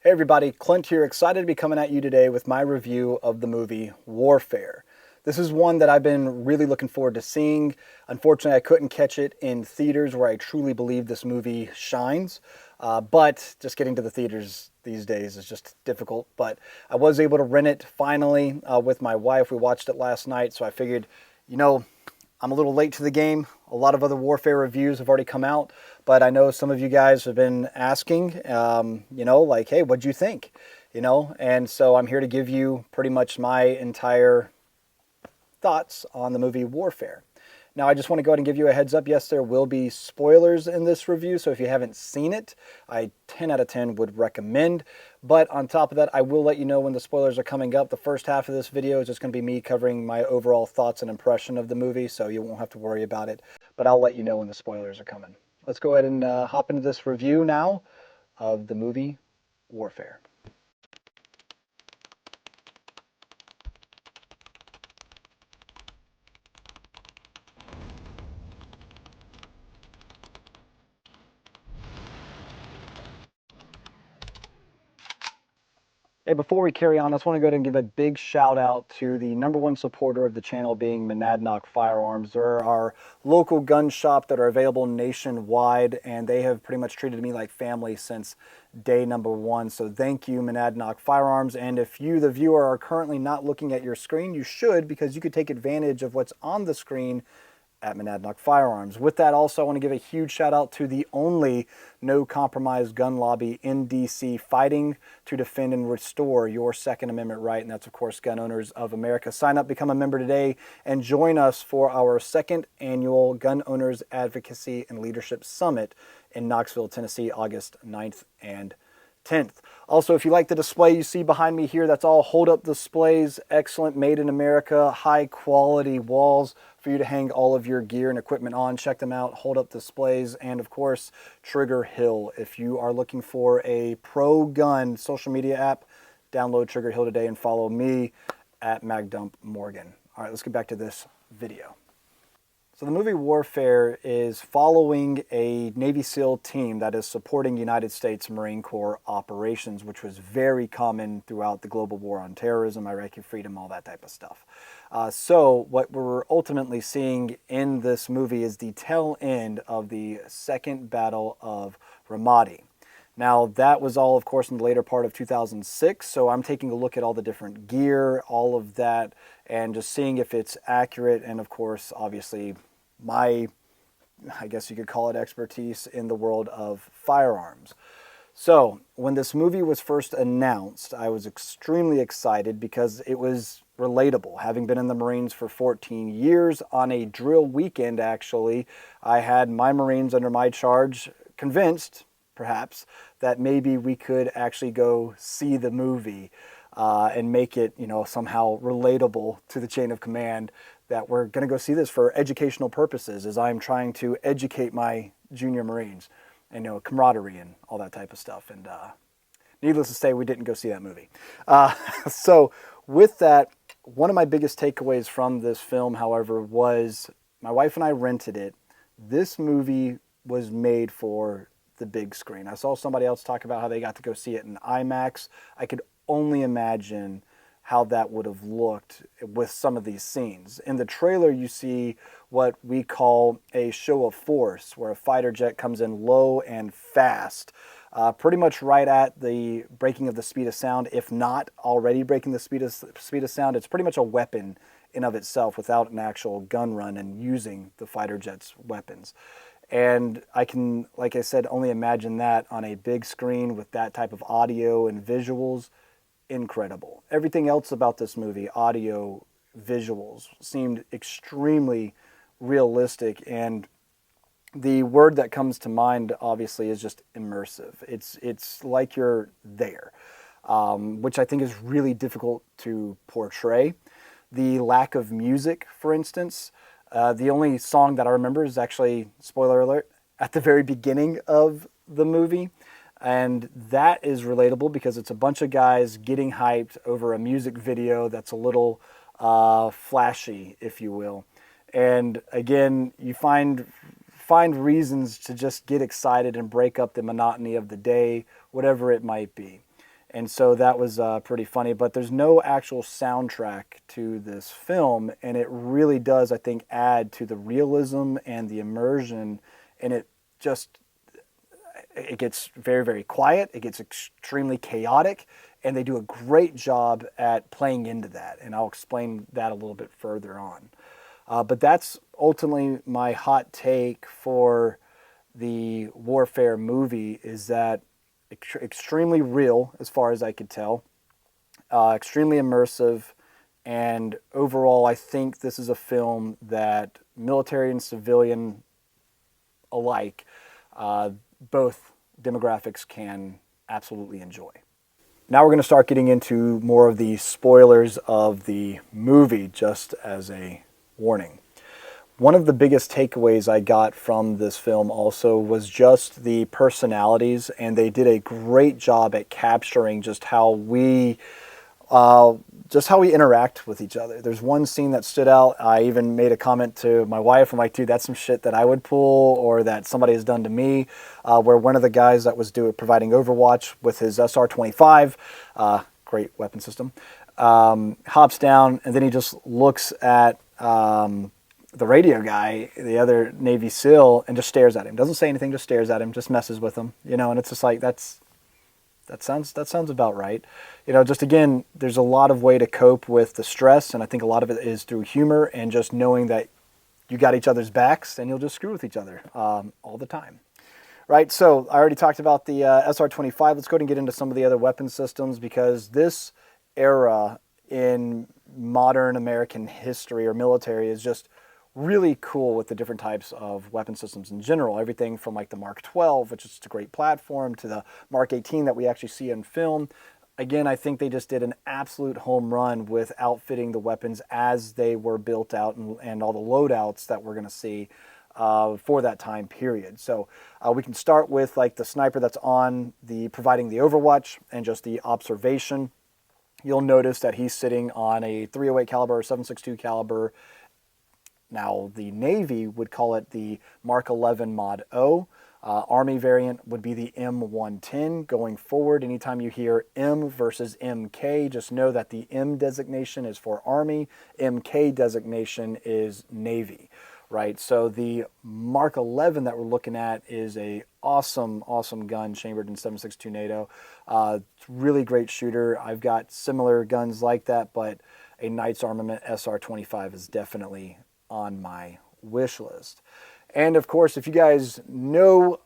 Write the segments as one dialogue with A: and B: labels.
A: Hey everybody, Clint here, excited to be coming at you today with my review of the movie Warfare. This is one that I've been really looking forward to seeing. Unfortunately, I couldn't catch it in theaters where I truly believe this movie shines, but just getting to the theaters these days is just difficult. But I was able to rent it finally with my wife. We watched it last night, so I figured, you know, I'm a little late to the game. A lot of other Warfare reviews have already come out, but I know some of you guys have been asking, like, hey, what'd you think? And so I'm here to give you pretty much my entire thoughts on the movie Warfare. Now, I just want to go ahead and give you a heads up. Yes, there will be spoilers in this review, so if you haven't seen it, I 10 out of 10 would recommend. But on top of that, I will let you know when the spoilers are coming up. The first half of this video is just going to be me covering my overall thoughts and impression of the movie, so you won't have to worry about it. But I'll let you know when the spoilers are coming. Let's go ahead and hop into this review now of the movie Warfare. Hey, before we carry on, I just want to go ahead and give a big shout out to the #1 supporter of the channel being Monadnock Firearms. They're our local gun shop that are available nationwide, and they have pretty much treated me like family since day #1. So thank you, Monadnock Firearms. And if you, the viewer, are currently not looking at your screen, you should, because you could take advantage of what's on the screen at Monadnock Firearms. With that, also, I want to give a huge shout out to the only no compromise gun lobby in DC, fighting to defend and restore your Second Amendment right, and that's, of course, Gun Owners of America. Sign up, become a member today, and join us for our second annual Gun Owners Advocacy and Leadership Summit in Knoxville, Tennessee, August 9th and 10th. Also, if you like the display you see behind me here, that's all hold-up displays, excellent, made in America, high-quality walls for you to hang all of your gear and equipment on. Check them out, hold-up displays, and of course, Trigger Hill. If you are looking for a pro-gun social media app, download Trigger Hill today and follow me at MagDumpMorgan. All right, let's get back to this video. So the movie Warfare is following a Navy SEAL team that is supporting United States Marine Corps operations, which was very common throughout the global war on terrorism, Iraqi freedom, all that type of stuff. So what we're ultimately seeing in this movie is the tail end of the Second Battle of Ramadi. Now, that was all, of course, in the later part of 2006, so I'm taking a look at all the different gear, all of that, and just seeing if it's accurate, and of course, obviously, I guess you could call it expertise in the world of firearms. So when this movie was first announced, I was extremely excited because it was relatable. Having been in the Marines for 14 years, on a drill weekend, actually, I had my Marines under my charge convinced, perhaps, that maybe we could actually go see the movie and make it, somehow relatable to the chain of command, that we're going to go see this for educational purposes, as I'm trying to educate my junior Marines, and camaraderie and all that type of stuff. And needless to say, we didn't go see that movie. So with that, one of my biggest takeaways from this film, however, was my wife and I rented it. This movie was made for the big screen. I saw somebody else talk about how they got to go see it in IMAX. I could only imagine how that would have looked with some of these scenes. In the trailer, you see what we call a show of force, where a fighter jet comes in low and fast, pretty much right at the breaking of the speed of sound, if not already breaking the speed of sound. It's pretty much a weapon in of itself without an actual gun run and using the fighter jet's weapons. And I can, like I said, only imagine that on a big screen with that type of audio and visuals. Incredible. Everything else about this movie, audio, visuals, seemed extremely realistic, and the word that comes to mind, obviously, is just immersive. It's like you're there, which I think is really difficult to portray. The lack of music, for instance, the only song that I remember is actually, spoiler alert, at the very beginning of the movie. And that is relatable because it's a bunch of guys getting hyped over a music video that's a little flashy, if you will. And again, you find reasons to just get excited and break up the monotony of the day, whatever it might be. And so that was pretty funny. But there's no actual soundtrack to this film, and it really does, I think, add to the realism and the immersion. And just it gets very, very quiet. It gets extremely chaotic, and they do a great job at playing into that. And I'll explain that a little bit further on. But that's ultimately my hot take for the Warfare movie, is that extremely real as far as I could tell, extremely immersive, and overall I think this is a film that military and civilian alike, both demographics can absolutely enjoy. Now we're going to start getting into more of the spoilers of the movie, just as a warning. One of the biggest takeaways I got from this film also was just the personalities, and they did a great job at capturing just how we interact with each other. There's one scene that stood out. I even made a comment to my wife. I'm like, dude, that's some shit that I would pull, or that somebody has done to me, where one of the guys that was providing Overwatch with his SR-25, great weapon system, hops down, and then he just looks at the radio guy, the other Navy SEAL, and just stares at him. Doesn't say anything, just stares at him, just messes with him, and it's just like, that sounds about right. Just again, there's a lot of way to cope with the stress, and I think a lot of it is through humor and just knowing that you got each other's backs and you'll just screw with each other all the time. Right, so I already talked about the SR-25. Let's go ahead and get into some of the other weapon systems, because this era in modern American history or military is just really cool with the different types of weapon systems in general. Everything from like the Mark 12, which is just a great platform, to the Mark 18 that we actually see in film. Again, I think they just did an absolute home run with outfitting the weapons as they were built out, and all the loadouts that we're going to see for that time period. So we can start with like the sniper that's on providing the Overwatch and just the observation. You'll notice that he's sitting on a 308 caliber or 7.62 caliber. Now, the Navy would call it the Mark 11 Mod O. Army variant would be the M110. Going forward, anytime you hear M versus MK, just know that the M designation is for Army, MK designation is Navy, right? So the Mark 11 that we're looking at is a awesome gun chambered in 7.62 NATO. It's really great shooter. I've got similar guns like that, but a Knight's Armament SR-25 is definitely on my wish list. And of course, if you guys know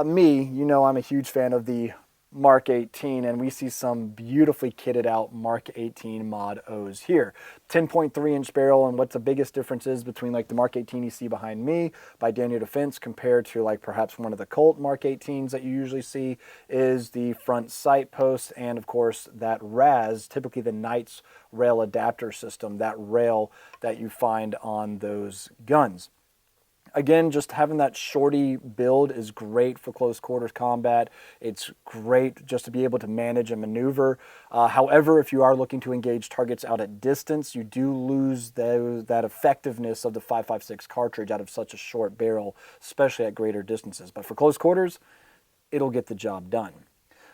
A: me, I'm a huge fan of the Mark 18, and we see some beautifully kitted out Mark 18 Mod O's here. 10.3 inch barrel, and what's the biggest difference is between like the Mark 18 you see behind me by Daniel Defense compared to like perhaps one of the Colt Mark 18s that you usually see is the front sight post, and of course that RAS, typically the Knight's rail adapter system, that rail that you find on those guns. Again, just having that shorty build is great for close quarters combat. It's great just to be able to manage and maneuver. However, if you are looking to engage targets out at distance, you do lose that effectiveness of the 5.56 cartridge out of such a short barrel, especially at greater distances. But for close quarters, it'll get the job done.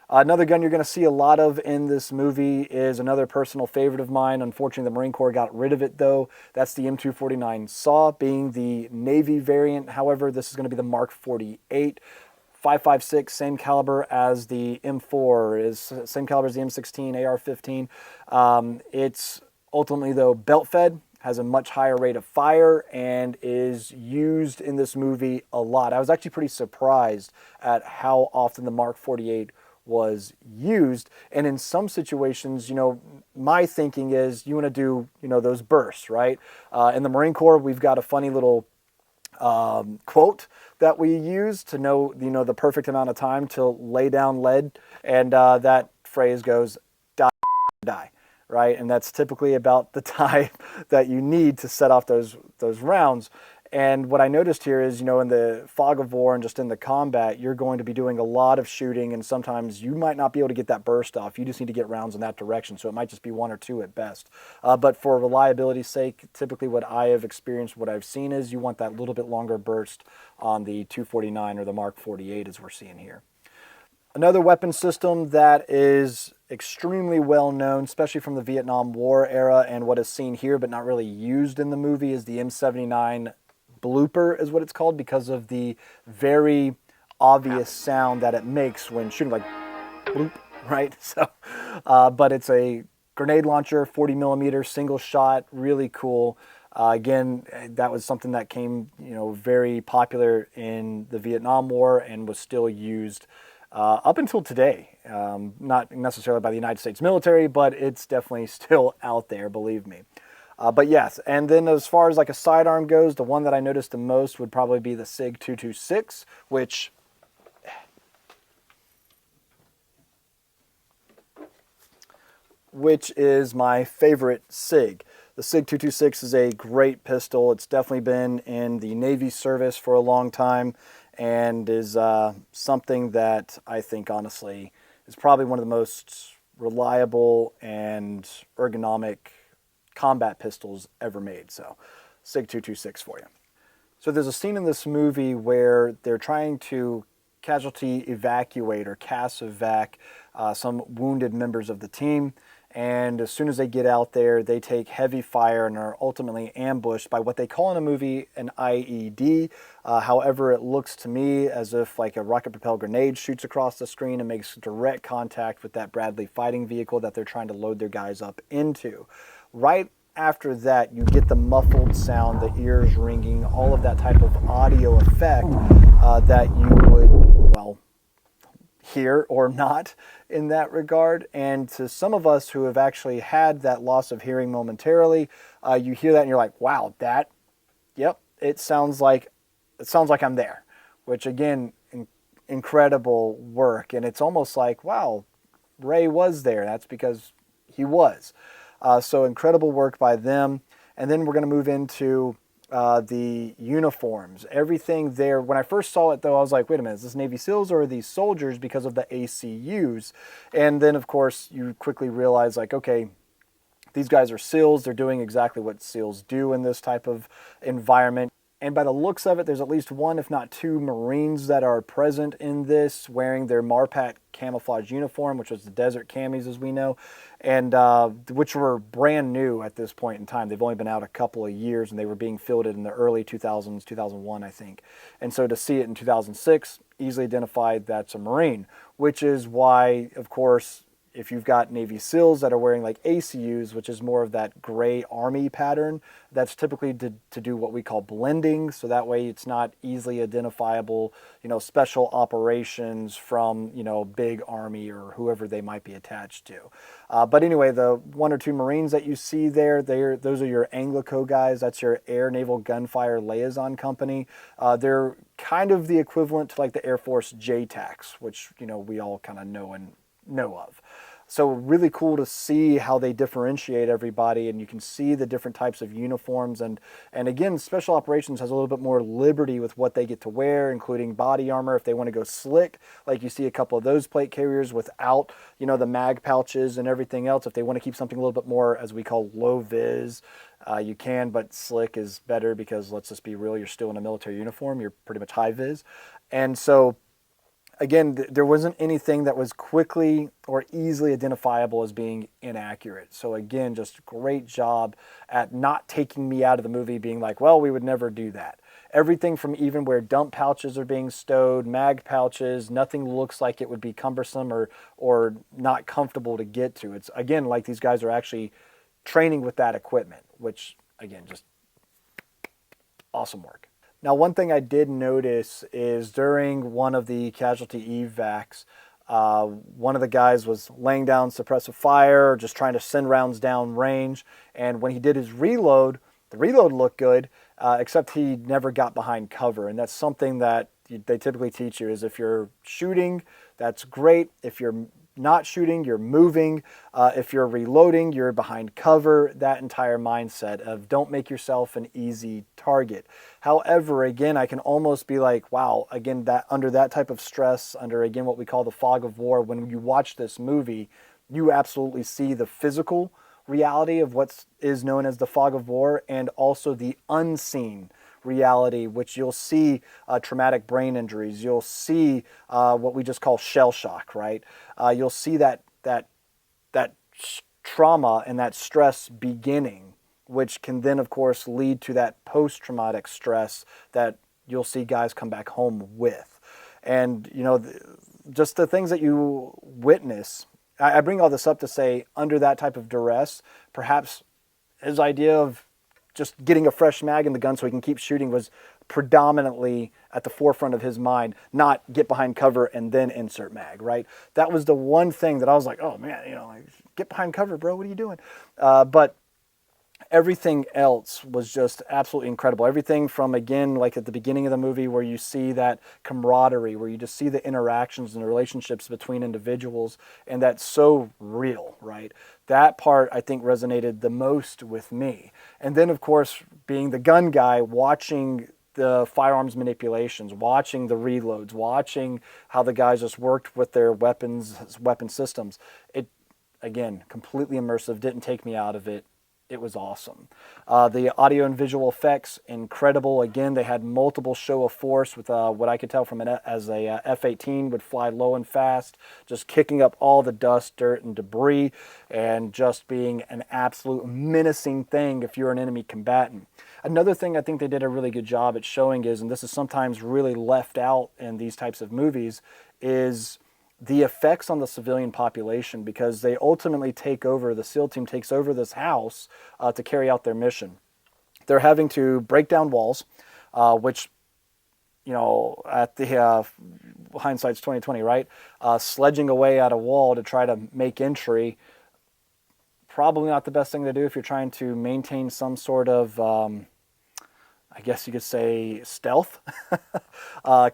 A: Another gun you're going to see a lot of in this movie is another personal favorite of mine. Unfortunately, the Marine Corps got rid of it, though. That's the M249 SAW, being the Navy variant. However, this is going to be the Mark 48. 5.56, same caliber as the M4, is same caliber as the M16, AR-15. It's ultimately, though, belt-fed, has a much higher rate of fire, and is used in this movie a lot. I was actually pretty surprised at how often the Mark 48 was used. And in some situations, my thinking is you want to do, those bursts, right? In the Marine Corps, we've got a funny little quote that we use to know, the perfect amount of time to lay down lead. And that phrase goes, die, die, right? And that's typically about the time that you need to set off those rounds. And what I noticed here is, in the fog of war and just in the combat, you're going to be doing a lot of shooting, and sometimes you might not be able to get that burst off. You just need to get rounds in that direction, so it might just be one or two at best. But for reliability's sake, typically what I have experienced, what I've seen is you want that little bit longer burst on the 249 or the Mark 48 as we're seeing here. Another weapon system that is extremely well known, especially from the Vietnam War era, and what is seen here but not really used in the movie is the M79 blooper is what it's called, because of the very obvious sound that it makes when shooting, like bloop, right? So, but it's a grenade launcher, 40 millimeter, single shot, really cool. Again, that was something that came, very popular in the Vietnam War and was still used up until today. Not necessarily by the United States military, but it's definitely still out there, believe me. But yes, and then as far as like a sidearm goes, the one that I noticed the most would probably be the SIG 226, which is my favorite SIG. The SIG 226 is a great pistol. It's definitely been in the Navy service for a long time and is something that I think honestly is probably one of the most reliable and ergonomic combat pistols ever made. So SIG 226 for you. So there's a scene in this movie where they're trying to casualty evacuate or CAS evac some wounded members of the team. And as soon as they get out there, they take heavy fire and are ultimately ambushed by what they call in a movie an IED. However, it looks to me as if like a rocket-propelled grenade shoots across the screen and makes direct contact with that Bradley fighting vehicle that they're trying to load their guys up into. Right after that, you get the muffled sound, the ears ringing, all of that type of audio effect that you would, well, hear or not in that regard. And to some of us who have actually had that loss of hearing momentarily, you hear that and you're like, wow, yep, it sounds like I'm there, which again, incredible work. And it's almost like, wow, Ray was there. That's because he was. So incredible work by them. And then we're going to move into the uniforms. Everything there, when I first saw it though, I was like, wait a minute, is this Navy SEALs or are these soldiers because of the ACUs? And then of course you quickly realize like, okay, these guys are SEALs. They're doing exactly what SEALs do in this type of environment. And by the looks of it, there's at least one, if not two, Marines that are present in this wearing their Marpat camouflage uniform, which was the desert camis as we know, and which were brand new at this point in time. They've only been out a couple of years and they were being fielded in the early 2000s, 2001, I think. And so to see it in 2006, easily identified that's a Marine, which is why, of course, if you've got Navy SEALs that are wearing like ACUs, which is more of that gray Army pattern, that's typically to do what we call blending. So that way it's not easily identifiable, special operations from, big Army or whoever they might be attached to. But anyway, the one or two Marines that you see there, those are your Anglico guys. That's your Air Naval Gunfire Liaison Company. They're kind of the equivalent to like the Air Force JTACs, which, we all kind of know of. So really cool to see how they differentiate everybody, and you can see the different types of uniforms. And again, Special Operations has a little bit more liberty with what they get to wear, including body armor if they want to go slick, like you see a couple of those plate carriers without, the mag pouches and everything else. If they want to keep something a little bit more, as we call low vis, you can, but slick is better because let's just be real, you're still in a military uniform, you're pretty much high vis. And so again, there wasn't anything that was quickly or easily identifiable as being inaccurate. So again, just great job at not taking me out of the movie being like, well, we would never do that. Everything from even where dump pouches are being stowed, mag pouches, nothing looks like it would be cumbersome or not comfortable to get to. It's, again, like these guys are actually training with that equipment, which, again, just awesome work. Now, one thing I did notice is during one of the casualty evacs, one of the guys was laying down suppressive fire, just trying to send rounds down range. And when he did his reload, the reload looked good, except he never got behind cover. And that's something that they typically teach you is if you're shooting, that's great. If you're not shooting, you're moving. If you're reloading, you're behind cover. That entire mindset of don't make yourself an easy target. However, again, I can almost be like, wow, again, that under that type of stress, under, again, what we call the fog of war, when you watch this movie, you absolutely see the physical reality of what is known as the fog of war and also the unseen reality, which you'll see traumatic brain injuries. You'll see what we just call shell shock, right? You'll see that that trauma and that stress beginning, which can then, of course, lead to that post-traumatic stress that you'll see guys come back home with. And, you know, just the things that you witness. I bring all this up to say, under that type of duress, perhaps his idea of just getting a fresh mag in the gun so he can keep shooting was predominantly at the forefront of his mind, not get behind cover and then insert mag, right? That was the one thing that I was like, oh man, you know, like, get behind cover, bro, what are you doing? But everything else was just absolutely incredible. Everything from, again, like at the beginning of the movie where you see that camaraderie, where you just see the interactions and the relationships between individuals, and that's so real, right? That part, I think, resonated the most with me. And then, of course, being the gun guy, watching the firearms manipulations, watching the reloads, watching how the guys just worked with their weapon systems. It, again, completely immersive, didn't take me out of it. It was awesome. The audio and visual effects, incredible. Again, they had multiple show of force with what I could tell from as a F-18 would fly low and fast, just kicking up all the dust, dirt, and debris, and just being an absolute menacing thing if you're an enemy combatant. Another thing I think they did a really good job at showing is, and this is sometimes really left out in these types of movies, is the effects on the civilian population, because they ultimately take over, the SEAL team takes over this house to carry out their mission. They're having to break down walls, which, you know, at the hindsight's 2020, right? Sledging away at a wall to try to make entry, probably not the best thing to do if you're trying to maintain some sort of I guess you could say stealth,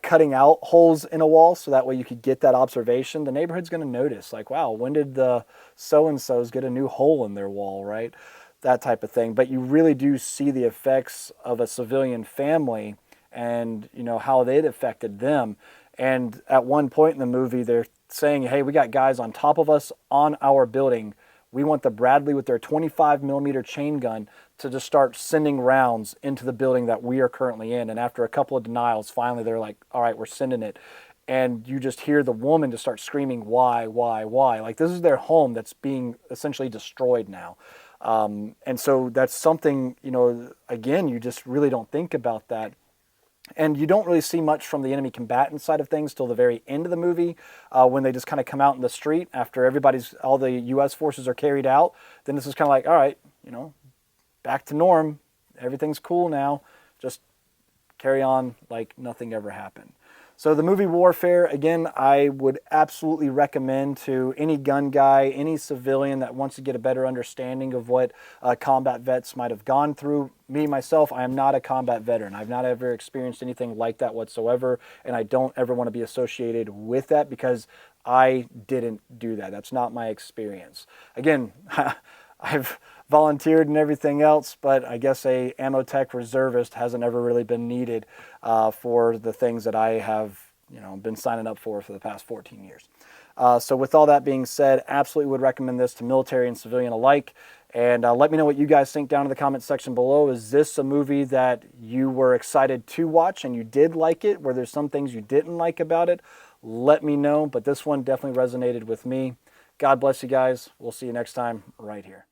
A: cutting out holes in a wall so that way you could get that observation. The neighborhood's going to notice, like, wow, when did the so-and-sos get a new hole in their wall, right? That type of thing. But you really do see the effects of a civilian family and, you know, how it affected them. And at one point in the movie, they're saying, hey, we got guys on top of us on our building. We want the Bradley with their 25 millimeter chain gun to just start sending rounds into the building that we are currently in. And after a couple of denials, finally they're like, all right, we're sending it. And you just hear the woman just start screaming, why? Like, this is their home that's being essentially destroyed now. And so that's something, you know, again, you just really don't think about that. And you don't really see much from the enemy combatant side of things till the very end of the movie, when they just kind of come out in the street after all the U.S. forces are carried out. Then this is kind of like, all right, you know, back to norm. Everything's cool now. Just carry on like nothing ever happened. So the movie Warfare, again, I would absolutely recommend to any gun guy, any civilian that wants to get a better understanding of what combat vets might have gone through. Me, myself, I am not a combat veteran. I've not ever experienced anything like that whatsoever, and I don't ever want to be associated with that because I didn't do that. That's not my experience. Again, I've volunteered and everything else, but I guess a ammo tech reservist hasn't ever really been needed for the things that I have, you know, been signing up for the past 14 years. So with all that being said, absolutely would recommend this to military and civilian alike. And let me know what you guys think down in the comment section below. Is this a movie that you were excited to watch and you did like it? Were there some things you didn't like about it? Let me know, but this one definitely resonated with me. God bless you guys. We'll see you next time right here.